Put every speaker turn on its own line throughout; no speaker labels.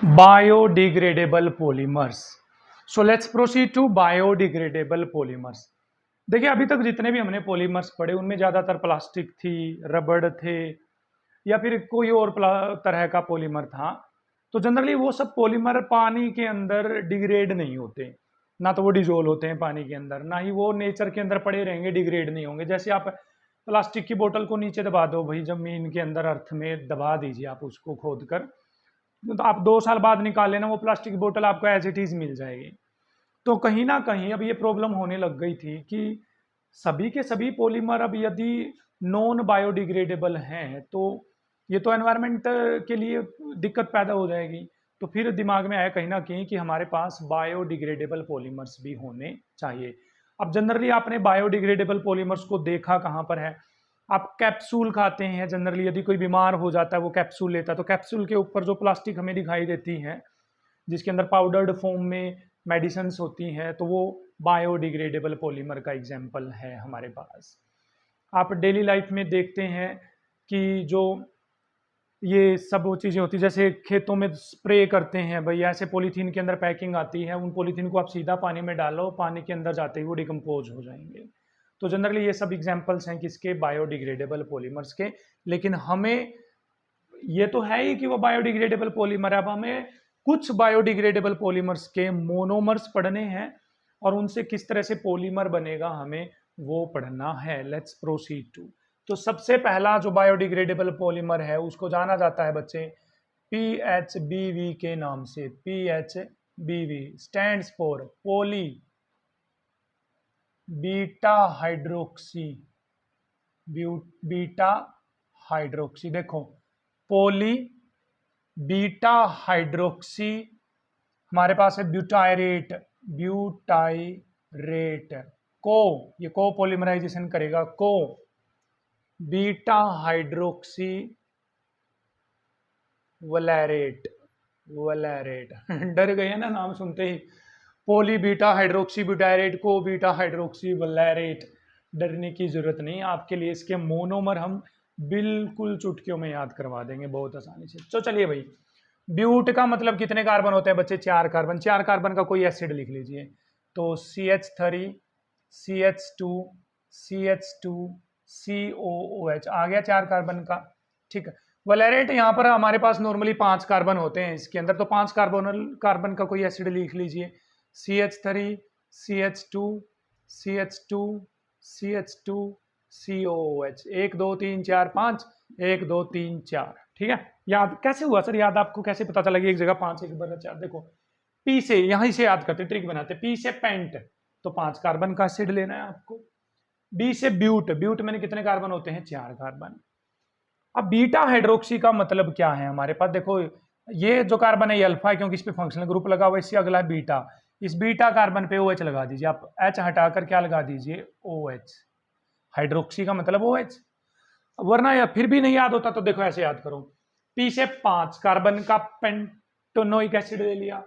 Biodegradable polymers. So let's proceed to biodegradable polymers. देखिए, अभी तक जितने भी हमने पॉलीमर्स पढ़े उनमें ज़्यादातर प्लास्टिक थी, रबड़ थे, या फिर कोई और तरह का पॉलीमर था। तो जनरली वो सब पॉलीमर पानी के अंदर डिग्रेड नहीं होते, ना तो वो डिजोल्व होते हैं पानी के अंदर, ना ही वो नेचर के अंदर पड़े रहेंगे, डिग्रेड नहीं होंगे। जैसे आप प्लास्टिक की बोतल को नीचे दबा दो भाई, जमीन के अंदर अर्थ में दबा दीजिए आप उसको खोद कर, तो आप 2 साल बाद निकाल लेना, वो प्लास्टिक बोतल आपको एज इट इज मिल जाएगी। तो कहीं ना कहीं अब ये प्रॉब्लम होने लग गई थी कि सभी के सभी पॉलीमर अब यदि नॉन बायोडिग्रेडेबल हैं तो ये तो एनवायरनमेंट के लिए दिक्कत पैदा हो जाएगी। तो फिर दिमाग में आया कहीं ना कहीं कि हमारे पास बायोडिग्रेडेबल पॉलीमर्स भी होने चाहिए। अब जनरली आपने बायोडिग्रेडेबल पॉलीमर्स को देखा कहाँ पर है? आप कैप्सूल खाते हैं जनरली, यदि कोई बीमार हो जाता है वो कैप्सूल लेता है, तो कैप्सूल के ऊपर जो प्लास्टिक हमें दिखाई देती है जिसके अंदर पाउडर्ड फॉर्म में मेडिसिन होती हैं, तो वो बायोडिग्रेडेबल पॉलीमर का एग्जाम्पल है हमारे पास। आप डेली लाइफ में देखते हैं कि जो ये सब वो चीज़ें होती है, जैसे खेतों में स्प्रे करते हैं भाई, ऐसे पॉलीथीन के अंदर पैकिंग आती है, उन पॉलीथीन को आप सीधा पानी में डालो, पानी के अंदर जाते ही वो डिकम्पोज हो जाएंगे। तो जनरली ये सब एग्जाम्पल्स हैं किसके? बायोडिग्रेडेबल पॉलीमर्स के। लेकिन हमें ये तो है ही कि वो बायोडिग्रेडेबल पॉलीमर है, अब हमें कुछ बायोडिग्रेडेबल पॉलीमर्स के मोनोमर्स पढ़ने हैं और उनसे किस तरह से पॉलीमर बनेगा हमें वो पढ़ना है। Let's proceed to. तो सबसे पहला जो बायोडिग्रेडेबल पॉलीमर है उसको जाना जाता है बच्चे PHBV के नाम से। PHBV stands for poly beta hydroxy. Beta hydroxy, देखो पोली बीटा हाइड्रोक्सी, हमारे पास है ब्यूटायरेट। ब्यूटायरेट को, ये को पॉलीमराइजेशन करेगा, को बीटा हाइड्रोक्सी वलैरेट। वलैरेट डर गए ना नाम सुनते ही? पोली बीटा हाइड्रोक्सी ब्यूटायरेट को बीटा हाइड्रोक्सी वलैरेट। डरने की जरूरत नहीं, आपके लिए इसके मोनोमर हम बिल्कुल चुटकियों में याद करवा देंगे बहुत आसानी से। तो चलिए भाई, ब्यूट का मतलब कितने कार्बन होते हैं बच्चे? 4 कार्बन। 4 कार्बन का कोई एसिड लिख लीजिए, तो CH3 CH2 CH2 COOH आ गया 4 कार्बन का। ठीक है। वैलेरेट यहाँ पर हमारे पास नॉर्मली 5 कार्बन होते हैं इसके अंदर, तो 5 कार्बन का कोई एसिड लिख लीजिए, CH3 CH2 CH2 CH2 COOH। 1 2 3 4 5, 1 2 3 4। ठीक है। याद कैसे हुआ सर? याद आपको कैसे पता चला कि एक जगह 5 एक जगह 4? देखो, पी से यहीं से याद करते, ट्रिक बनाते। पी से पेंट, तो 5 कार्बन का एसिड लेना है आपको। बी से ब्यूट, ब्यूट में कितने कार्बन होते हैं? 4 कार्बन। अब बीटा हाइड्रोक्सी का मतलब क्या है हमारे पास? देखो, ये जो कार्बन है ये अल्फा है क्योंकि इस पे फंक्शनल ग्रुप लगा हुआ है, इससे अगला है बीटा। इस बीटा कार्बन पे OH लगा दीजिए आप, H हटाकर क्या लगा दीजिए? OH। हाइड्रोक्सी का मतलब OH। वरना या फिर भी नहीं याद होता तो देखो ऐसे याद करो, पी से 5 कार्बन का पेंटोनोइक एसिड ले लिया,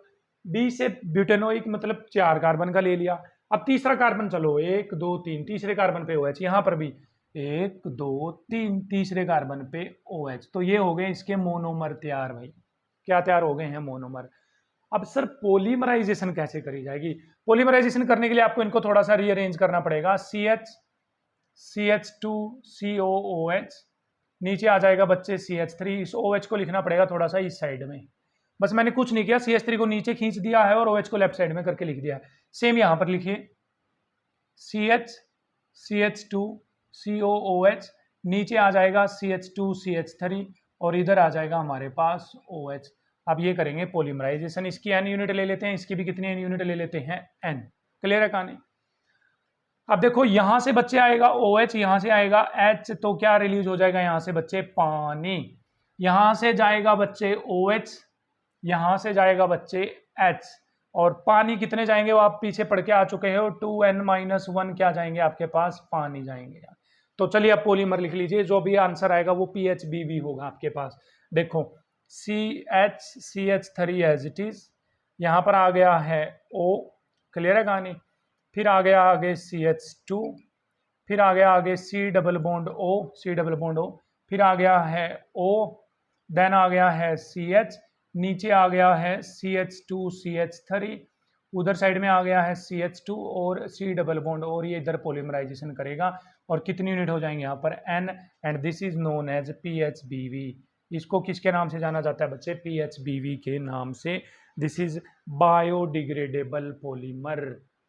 बी से ब्यूटेनोइक मतलब 4 कार्बन का ले लिया। अब तीसरा कार्बन, चलो 1 2 3, तीसरे कार्बन पे OH, यहां पर भी 1 2 3, तीसरे कार्बन पे OH। तो ये हो गए इसके मोनोमर तैयार भाई। क्या तैयार हो गए हैं? मोनोमर। अब सर पोलीमराइजेशन कैसे करी जाएगी? पोलीमराइजेशन करने के लिए आपको इनको थोड़ा सा रीअरेंज करना पड़ेगा। CH2 COOH, नीचे आ जाएगा बच्चे CH3। इस OH को लिखना पड़ेगा थोड़ा सा इस साइड में। बस मैंने कुछ नहीं किया, CH3 को नीचे खींच दिया है और OH को लेफ्ट साइड में करके लिख दिया है। सेम यहां पर लिखिए, CH2 COOH, नीचे आ जाएगा CH2 CH3 और इधर आ जाएगा हमारे पास OH। अब ये करेंगे पोलीमराइजेशन। इसकी N यूनिट ले लेते हैं, इसकी भी कितनी N यूनिट ले लेते हैं? N। क्लियर है कहानी? अब देखो यहां से बच्चे आएगा OH, यहां से आएगा H, तो क्या रिलीज हो जाएगा यहां से बच्चे? पानी। यहां से जाएगा बच्चे OH, यहां से जाएगा बच्चे H, और पानी कितने जाएंगे वो आप पीछे पढ़ के आ चुके हो, 2N-1 क्या जाएंगे आपके पास? पानी जाएंगे। तो चलिए अब पॉलीमर लिख लीजिए, जो भी आंसर आएगा वो PHBV होगा आपके पास। देखो CH3 एज इट इज, यहां पर आ गया है O। क्लियर है कहानी? फिर आ गया आगे CH2, फिर आ गया आगे C double bond O, C double bond O, फिर आ गया है O, देन आ गया है CH, नीचे आ गया है CH2CH3, उधर साइड में आ गया है CH2 और C डबल बॉन्ड, और ये इधर पॉलीमराइजेशन करेगा और कितनी यूनिट हो जाएंगे यहाँ पर N, and this is known as PHBV। इसको किसके नाम से जाना जाता है बच्चे? PHBV के नाम से। This is biodegradable polymer.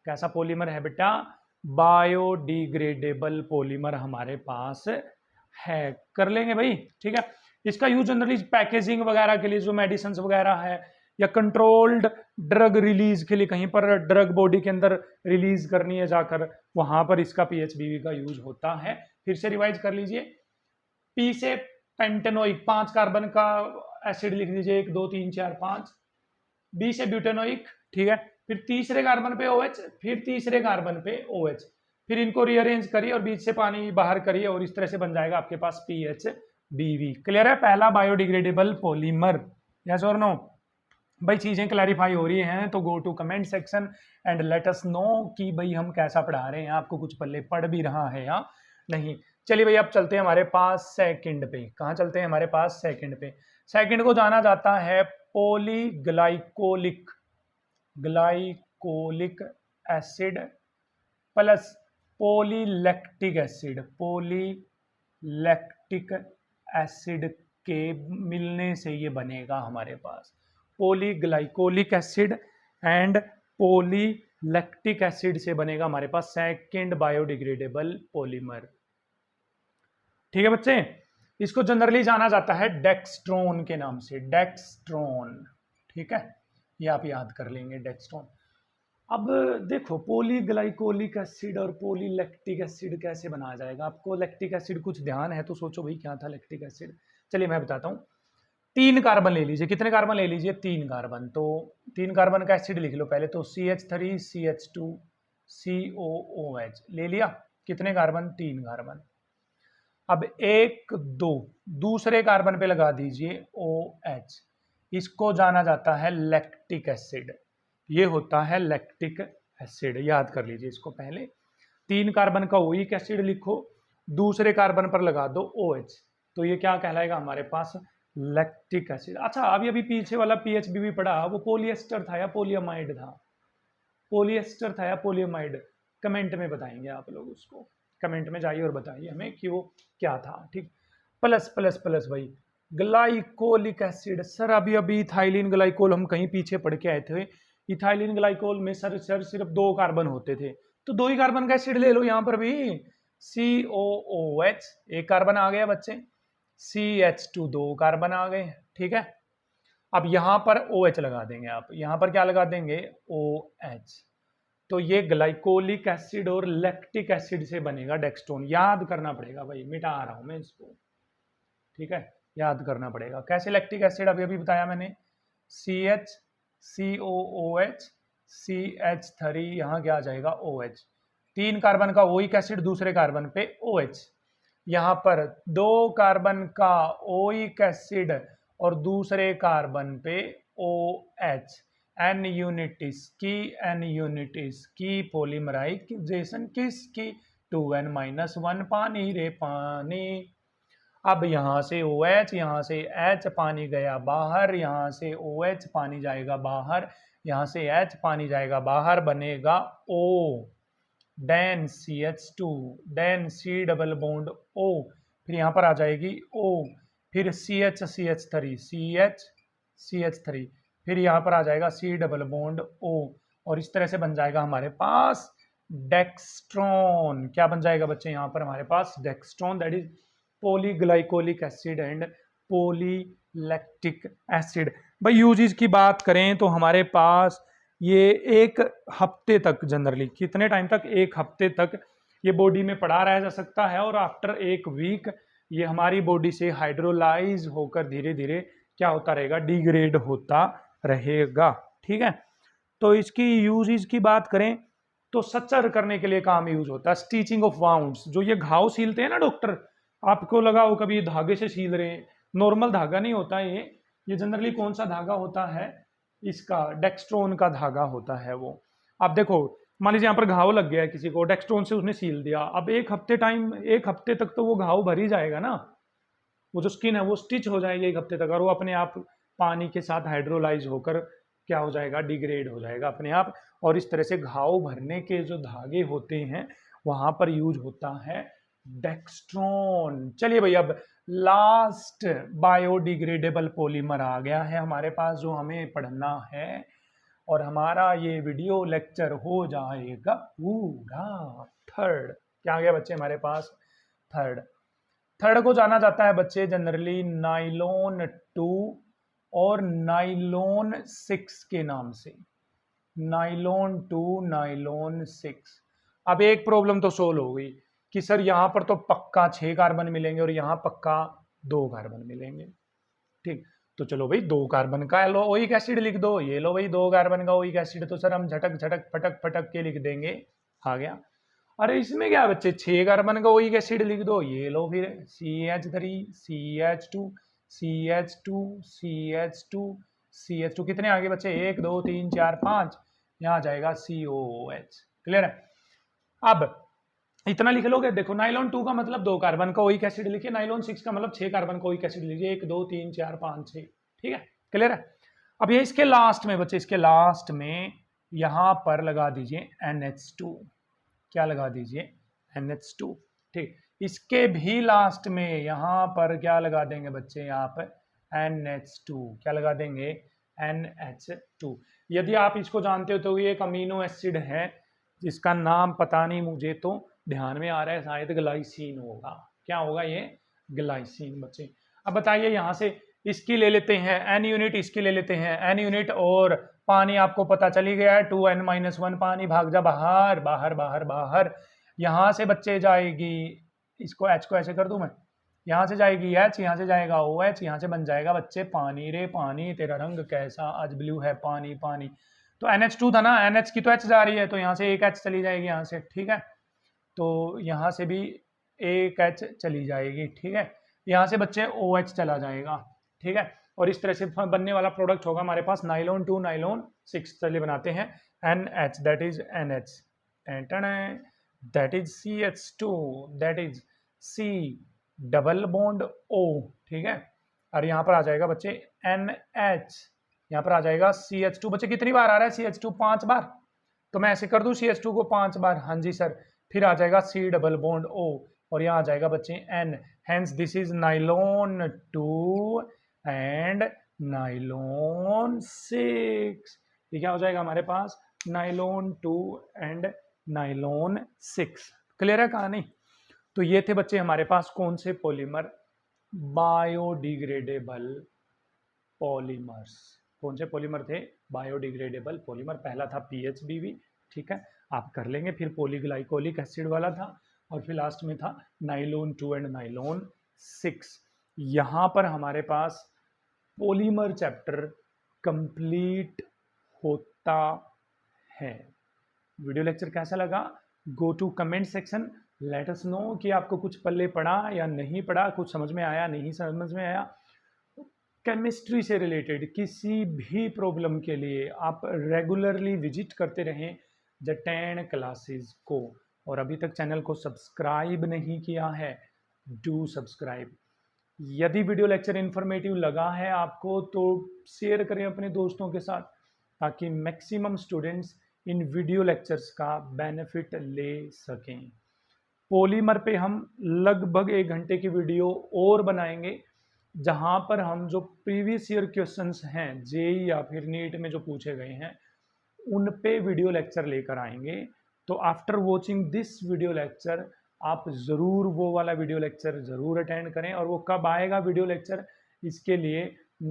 कैसा पॉलीमर है बेटा? बायोडिग्रेडेबल पॉलीमर हमारे पास है। कर लेंगे भाई, ठीक है। इसका यूज जनरली पैकेजिंग वगैरह के लिए, जो मेडिसिन वगैरह है, या कंट्रोल्ड ड्रग रिलीज के लिए, कहीं पर ड्रग बॉडी के अंदर रिलीज करनी है जाकर, वहां पर इसका PHBV का यूज होता है। फिर से रिवाइज कर लीजिए। P से पेंटेनोइक 5 कार्बन का एसिड लिख लीजिए, 1 2 3 4 5। B से ब्यूटेनोइक, ठीक है। फिर तीसरे कार्बन पे OH, फिर तीसरे कार्बन पे OH, फिर इनको रीअरेंज करिए और बीच से पानी बाहर करिए और इस तरह से बन जाएगा आपके पास PHBV। क्लियर है? पहला बायोडिग्रेडेबल पॉलीमर। यस और नो? भाई चीजें क्लैरिफाई हो रही हैं तो go to comment section and let us know कि भाई हम कैसा पढ़ा रहे हैं, आपको कुछ पल्ले पढ़ भी रहा है या नहीं। चलिए भाई अब चलते हैं हमारे पास सेकंड पे। कहाँ चलते हैं? हमारे पास सेकंड पे। सेकंड को जाना जाता है polyglycolic glycolic acid plus polylactic acid. Polylactic acid के मिलने से ये बनेगा हमारे पास polyglycolic acid and polylactic acid से बनेगा हमारे पास सेकंड बायोडिग्रेडेबल पॉलीमर। ठीक है बच्चे? इसको जनरली जाना जाता है डेक्स्ट्रोन के नाम से, डेक्स्ट्रोन। ठीक है, ये आप याद कर लेंगे, डेक्स्ट्रोन। अब देखो पॉलीग्लाइकोलिक एसिड और पॉलीलैक्टिक एसिड कैसे बनाया जाएगा। आपको लैक्टिक एसिड कुछ ध्यान है तो सोचो भाई क्या था लैक्टिक एसिड। चलिए मैं बताता हूँ। 3 कार्बन ले लीजिए। कितने कार्बन ले लीजिए? 3 कार्बन। तो 3 कार्बन का एसिड लिख लो पहले तो, CH3 CH2 COOH ले लिया। कितने कार्बन? 3 कार्बन। अब 1 2 दूसरे कार्बन पे लगा दीजिए OH। इसको जाना जाता है लैक्टिक एसिड। ये होता है लैक्टिक एसिड, याद कर लीजिए इसको पहले। 3 कार्बन का ओइक एसिड लिखो, दूसरे कार्बन पर लगा दो OH, तो ये क्या कहलाएगा हमारे पास? Lactic acid. अच्छा अभी अभी पीछे वाला PHBV पढ़ा, वो पॉलिएस्टर था या पॉलीअमाइड था? पॉलिएस्टर था या पॉलीअमाइड? कमेंट में बताएंगे आप लोग उसको, कमेंट में जाइए और बताइए हमें कि वो क्या था। ठीक, प्लस प्लस प्लस भाई ग्लाइकोलिक एसिड। सर अभी अभी इथाइलिन ग्लाइकोल हम कहीं पीछे पढ़ के आए थे। इथाइलिन ग्लाइकोल में सर सिर्फ 2 कार्बन होते थे, तो 2 ही कार्बन का एसिड ले लो यहाँ पर भी। COOH 1 कार्बन आ गया बच्चे, CH2 2 कार्बन आ गए। ठीक है, अब यहां पर OH लगा देंगे आप। यहां पर क्या लगा देंगे? OH। तो ये ग्लाइकोलिक एसिड और लैक्टिक एसिड से बनेगा डेक्स्ट्रोन। याद करना पड़ेगा भाई, मिटा रहा हूं मैं इसको। ठीक है, याद करना पड़ेगा। कैसे लैक्टिक एसिड? अभी अभी बताया मैंने, CH COOH CH3, यहाँ क्या आ जाएगा? OH। 3 कार्बन का ओइक एसिड, दूसरे कार्बन पे OH। यहाँ पर 2 कार्बन का ओइक एसिड और दूसरे कार्बन पे OH। N यूनिट की पॉलीमराइजेशन किसकी? 2N-1 पानी रे पानी। अब यहाँ से OH, यहाँ से H, पानी गया बाहर, यहाँ से OH, पानी जाएगा बाहर, यहाँ से H, पानी जाएगा बाहर, बनेगा O, then CH2, then C double bond O, फिर यहाँ पर आ जाएगी O, फिर CH, फिर यहाँ पर आ जाएगा C डबल बॉन्ड O, और इस तरह से बन जाएगा हमारे पास डेक्स्ट्रोन। क्या बन जाएगा बच्चे यहाँ पर हमारे पास? Dextron, that is polyglycolic acid and polylactic acid. भाई यूजेस की बात करें तो हमारे पास ये 1 हफ्ते तक, जनरली कितने टाइम तक? 1 हफ्ते तक ये बॉडी में पड़ा रह जा सकता है, और आफ्टर 1 वीक ये हमारी बॉडी से हाइड्रोलाइज होकर धीरे धीरे क्या होता रहेगा? डिग्रेड होता रहेगा। ठीक है, तो इसकी यूजेस की बात करें तो सचर करने के लिए काम यूज होता है। स्टिचिंग ऑफ वाउंड्स, जो ये घाव सीलते हैं ना डॉक्टर, आपको लगा हो कभी धागे से सील रहे हैं, नॉर्मल धागा नहीं होता ये जनरली कौन सा धागा होता है? इसका डेक्स्ट्रोन का धागा होता है वो। आप देखो, मान लीजिए यहाँ पर घाव लग गया है किसी को, डेक्स्ट्रोन से उसने सील दिया। अब 1 हफ्ते तक तो वो घाव भर ही जाएगा ना, वो जो स्किन है वो स्टिच हो जाएगी 1 हफ्ते तक, और वो अपने आप पानी के साथ हाइड्रोलाइज होकर क्या हो जाएगा, डिग्रेड हो जाएगा अपने आप। और इस तरह से घाव भरने के जो धागे होते हैं वहां पर यूज होता है डेक्स्ट्रॉन। चलिए भाई, अब लास्ट बायोडिग्रेडेबल पॉलीमर आ गया है हमारे पास जो हमें पढ़ना है, और हमारा ये वीडियो लेक्चर हो जाएगा पूरा थर्ड। क्या आ गया बच्चे हमारे पास, थर्ड। थर्ड को जाना जाता है बच्चे जनरली नाइलॉन 2 और नाइलॉन 6 के नाम से। Nylon 2, nylon 6। अब एक प्रॉब्लम तो सोल्व हो गई कि सर यहाँ पर तो पक्का 6 कार्बन मिलेंगे और यहाँ पक्का 2 कार्बन मिलेंगे। ठीक, तो चलो भाई 2 कार्बन का ओइक एसिड लिख दो। ये लो भाई 2 कार्बन का ओइक एसिड, तो सर हम झटक झटक फटक फटक के लिख देंगे, आ गया। अरे इसमें क्या बच्चे, 6 कार्बन का ओइक एसिड लिख दो। ये लो फिर CH3 CH2 CH2 CH2 CH2, कितने आगे बच्चे, 1 2 3 4 5, यहाँ आ जाएगा COOH। क्लियर है। अब इतना लिख लोगे, देखो नाइलॉन 2 का मतलब 2 कार्बन का ओइक एसिड लिखिए, नाइलॉन 6 का मतलब 6 कार्बन का ओइक एसिड लिखिए, 1 2 3 4 5 6। ठीक है, क्लियर है। अब ये इसके लास्ट में बच्चे, इसके लास्ट में यहां पर लगा दीजिए NH2। क्या लगा दीजिए, NH2। ठीक, इसके भी लास्ट में यहां पर क्या लगा देंगे बच्चे, यहाँ पर NH2। क्या लगा देंगे, NH2। यदि आप इसको जानते हो तो ये एक अमीनो एसिड है जिसका नाम पता नहीं मुझे, तो ध्यान में आ रहा है शायद ग्लाइसिन होगा। क्या होगा ये, ग्लाइसिन बच्चे। अब बताइए यहाँ से इसकी ले लेते हैं N यूनिट, इसकी ले लेते हैं N यूनिट, और पानी आपको पता चली गया है 2N-1 पानी, भाग जा बाहर बाहर बाहर बाहर। यहाँ से बच्चे जाएगी, इसको H को ऐसे कर दूं मैं, यहाँ से जाएगी H, यहाँ से जाएगा OH, यहाँ से बन जाएगा बच्चे पानी। रे पानी, तेरा रंग कैसा आज ब्लू है, पानी पानी। तो NH2 था ना, NH की तो H जा रही है, तो यहाँ से एक H चली जाएगी यहाँ से। ठीक है, तो यहाँ से भी एक H चली जाएगी। ठीक है, यहाँ से बच्चे OH चला जाएगा। ठीक है, और इस तरह से बनने वाला प्रोडक्ट होगा हमारे पास नाइलॉन 2 नाइलॉन 6। चलिए बनाते हैं NH, that is NH, that is CH2, that is C double bond O। ठीक है, और यहाँ पर आ जाएगा बच्चे NH, यहाँ पर आ जाएगा CH2। बच्चे कितनी बार आ रहा है CH2, 5 बार, तो मैं ऐसे कर दूं CH2 को 5 बार, हाँ जी सर। फिर आ जाएगा C डबल बॉन्ड O, और यहाँ आ जाएगा बच्चे N, hence this is nylon 2 and nylon 6। ये क्या हो जाएगा हमारे पास, नाइलॉन 2 एंड नाइलॉन 6। क्लियर है कहानी। तो ये थे बच्चे हमारे पास कौन से पॉलीमर, बायोडिग्रेडेबल पॉलीमर्स। कौन से पॉलीमर थे, बायोडिग्रेडेबल पॉलीमर। पहला था PHBV, ठीक है, आप कर लेंगे। फिर पॉलीग्लाइकोलिक एसिड वाला था, और फिर लास्ट में था नाइलॉन 2 एंड नाइलॉन 6। यहाँ पर हमारे पास पॉलीमर चैप्टर कंप्लीट होता है। वीडियो लेक्चर कैसा लगा, go to comment section, let us know कि आपको कुछ पल्ले पड़ा या नहीं पड़ा, कुछ समझ में आया नहीं समझ में आया। केमिस्ट्री से रिलेटेड किसी भी प्रॉब्लम के लिए आप रेगुलरली विजिट करते रहें जटैन क्लासेस को। और अभी तक चैनल को सब्सक्राइब नहीं किया है, डू सब्सक्राइब। यदि वीडियो लेक्चर इन्फॉर्मेटिव लगा है आपको तो शेयर करें अपने दोस्तों के साथ, ताकि maximum students in video lectures का बेनिफिट ले सकें। पॉलीमर पे हम लगभग 1 घंटे की वीडियो और बनाएंगे, जहां पर हम जो प्रीवियस ईयर क्वेश्चंस हैं जेई या फिर नीट में जो पूछे गए हैं उन पे वीडियो लेक्चर लेकर आएंगे। तो after watching this video lecture आप ज़रूर वो वाला वीडियो लेक्चर ज़रूर अटेंड करें। और वो कब आएगा वीडियो लेक्चर, इसके लिए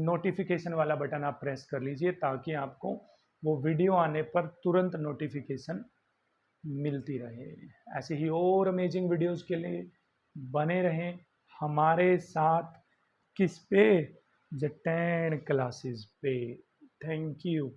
नोटिफिकेशन वाला बटन आप प्रेस कर लीजिए, ताकि आपको वो वीडियो आने पर तुरंत नोटिफिकेशन मिलती रहे। ऐसे ही और अमेजिंग वीडियोस के लिए बने रहें हमारे साथ। किस पे, जटैन क्लासेस पे। Thank you.